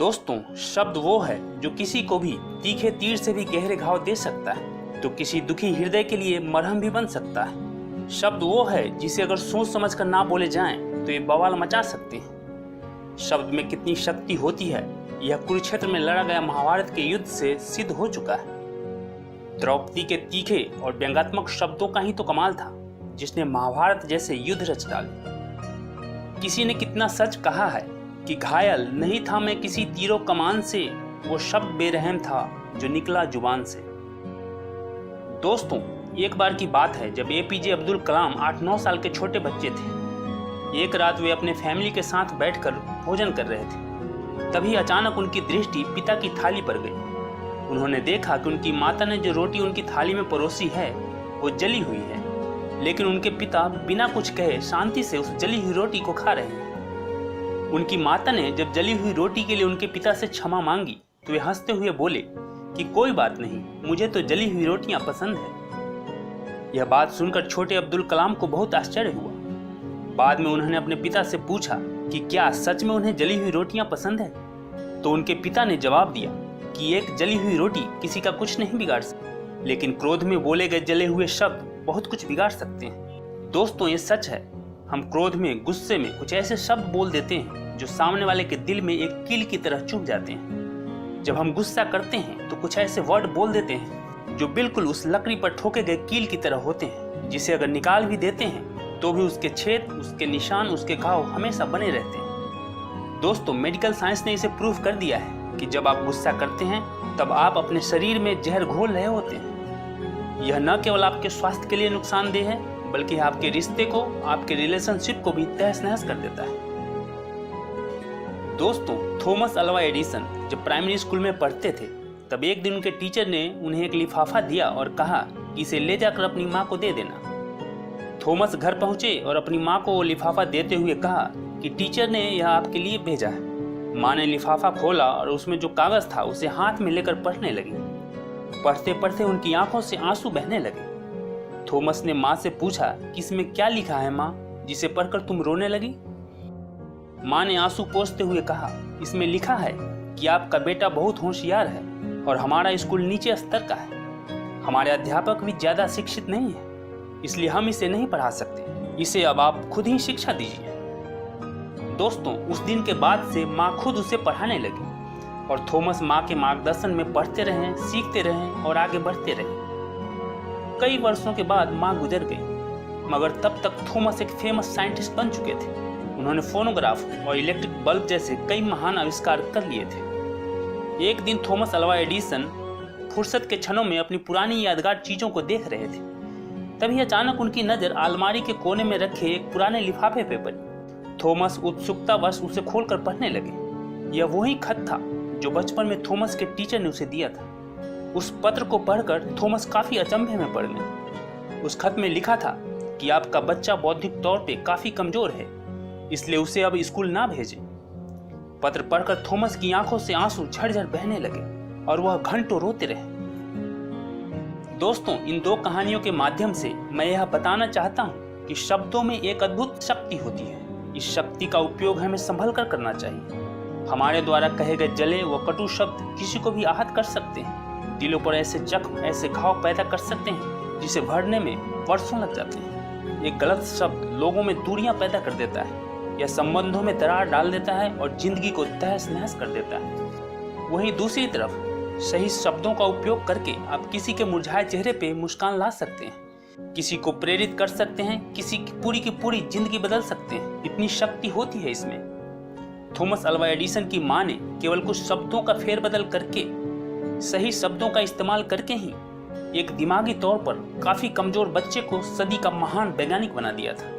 दोस्तों, शब्द वो है जो किसी को भी तीखे तीर से भी गहरे घाव दे सकता है, तो किसी दुखी हृदय के लिए मरहम भी बन सकता है। शब्द वो है जिसे अगर सोच समझ कर ना बोले जाएं तो ये बवाल मचा सकते हैं। शब्द में कितनी शक्ति होती है यह कुरुक्षेत्र में लड़ा गया महाभारत के युद्ध से सिद्ध हो चुका है। द्रौपदी के तीखे और व्यंग्यात्मक शब्दों का ही तो कमाल था जिसने महाभारत जैसे युद्ध रच डाले। किसी ने कितना सच कहा है कि घायल नहीं था मैं किसी तीरों कमान से, वो शब्द बेरहम था जो निकला जुबान से। दोस्तों, एक बार की बात है जब एपीजे अब्दुल कलाम 8-9 साल के छोटे बच्चे थे। एक रात वे अपने फैमिली के साथ बैठकर भोजन कर रहे थे। तभी अचानक उनकी दृष्टि पिता की थाली पर गई। उन्होंने देखा कि उनकी माता ने जो रोटी उनकी थाली में परोसी है वो जली हुई है, लेकिन उनके पिता बिना कुछ कहे शांति से उस जली हुई रोटी को खा रहे हैं। उनकी माता ने जब जली हुई रोटी के लिए उनके पिता से क्षमा मांगी तो वे हंसते हुए बोले कि कोई बात नहीं, मुझे तो जली हुई रोटियां पसंद है। यह बात सुनकर छोटे अब्दुल कलाम को बहुत आश्चर्य हुआ। बाद में उन्होंने अपने पिता से पूछा कि क्या सच में उन्हें जली हुई रोटियां पसंद है, तो उनके पिता ने जवाब दिया कि एक जली हुई रोटी किसी का कुछ नहीं बिगाड़ सकती, लेकिन क्रोध में बोले गए जले हुए शब्द बहुत कुछ बिगाड़ सकते हैं। दोस्तों, ये सच है। हम क्रोध में, गुस्से में कुछ ऐसे शब्द बोल देते हैं जो सामने वाले के दिल में एक कील की तरह चुभ जाते हैं। जब हम गुस्सा करते हैं तो कुछ ऐसे वर्ड बोल देते हैं जो बिल्कुल उस लकड़ी पर ठोके गए कील की तरह होते हैं, जिसे अगर निकाल भी देते हैं तो भी उसके छेद, उसके निशान, उसके घाव हमेशा बने रहते हैं। दोस्तों, मेडिकल साइंस ने इसे प्रूव कर दिया है कि जब आप गुस्सा करते हैं तब आप अपने शरीर में जहर घोल रहे होते हैं। यह न केवल आपके स्वास्थ्य के लिए नुकसानदेह है बल्कि आपके रिश्ते को, आपके रिलेशनशिप को भी तहस नहस कर देता है। दोस्तों, थॉमस अल्वा एडिसन जब प्राइमरी स्कूल में पढ़ते थे तब एक दिन उनके टीचर ने उन्हें एक लिफाफा दिया और कहा कि इसे ले जाकर अपनी माँ को दे देना। थॉमस घर पहुंचे और अपनी माँ को वो लिफाफा देते हुए कहा कि टीचर ने यह आपके लिए भेजा है। माँ ने लिफाफा खोला और उसमें जो कागज था उसे हाथ में लेकर पढ़ने लगी। पढ़ते पढ़ते उनकी आंखों से आंसू बहने लगे। थॉमस ने माँ से पूछा कि इसमें क्या लिखा है माँ, जिसे पढ़कर तुम रोने लगी? माँ ने आंसू पोंछते हुए कहा, इसमें लिखा है कि आपका बेटा बहुत होशियार है और हमारा स्कूल नीचे स्तर का है। हमारे अध्यापक भी ज्यादा शिक्षित नहीं है, इसलिए हम इसे नहीं पढ़ा सकते। इसे अब आप खुद ही शिक्षा दीजिए। दोस्तों, उस दिन के बाद से माँ खुद उसे पढ़ाने लगी और थॉमस माँ के मार्गदर्शन में पढ़ते रहे, सीखते रहे और आगे बढ़ते रहे। कई वर्षों के बाद माँ गुजर गई, मगर तब तक थॉमस एक फेमस साइंटिस्ट बन चुके थे। उन्होंने फोनोग्राफ और इलेक्ट्रिक बल्ब जैसे कई महान आविष्कार कर लिए थे। एक दिन थॉमस अल्वा एडिसन फुर्सत के क्षणों में अपनी पुरानी यादगार चीजों को देख रहे थे। तभी अचानक उनकी नजर अलमारी के कोने में रखे एक पुराने लिफाफे पे पड़ी। थॉमस उत्सुकतावश उसे खोलकर पढ़ने लगे। यह वही खत था जो बचपन में थॉमस के टीचर ने उसे दिया था। उस पत्र को पढ़कर थॉमस काफी अचंभे में पड़ गए। उस खत में लिखा था कि आपका बच्चा बौद्धिक तौर पे काफी कमजोर है, इसलिए उसे अब स्कूल ना भेजें। पत्र पढ़कर थॉमस की आंखों से आंसू झरझर बहने लगे और वह घंटों रोते रहे। दोस्तों, इन दो कहानियों के माध्यम से मैं यह बताना चाहता हूँ कि शब्दों में एक अद्भुत शक्ति होती है। इस शक्ति का उपयोग हमें संभल कर करना चाहिए। हमारे द्वारा कहे गए जले व कटु शब्द किसी को भी आहत कर सकते हैं, दिलों पर ऐसे जख्म, ऐसे घाव पैदा कर सकते हैं जिसे भरने में वर्षों लग जाते हैं। एक गलत शब्द लोगों में दूरियां पैदा कर देता है या संबंधों में दरार डाल देता है और जिंदगी को तहस नहस कर देता है। वहीं दूसरी तरफ सही शब्दों का उपयोग करके आप किसी के मुरझाए चेहरे पे मुस्कान ला सकते हैं, किसी को प्रेरित कर सकते हैं, किसी की पूरी जिंदगी बदल सकते हैं। इतनी शक्ति होती है इसमें। थॉमस अल्वा एडिसन की माँ ने केवल कुछ शब्दों का फेरबदल करके, सही शब्दों का इस्तेमाल करके ही एक दिमागी तौर पर काफी कमजोर बच्चे को सदी का महान वैज्ञानिक बना दिया था।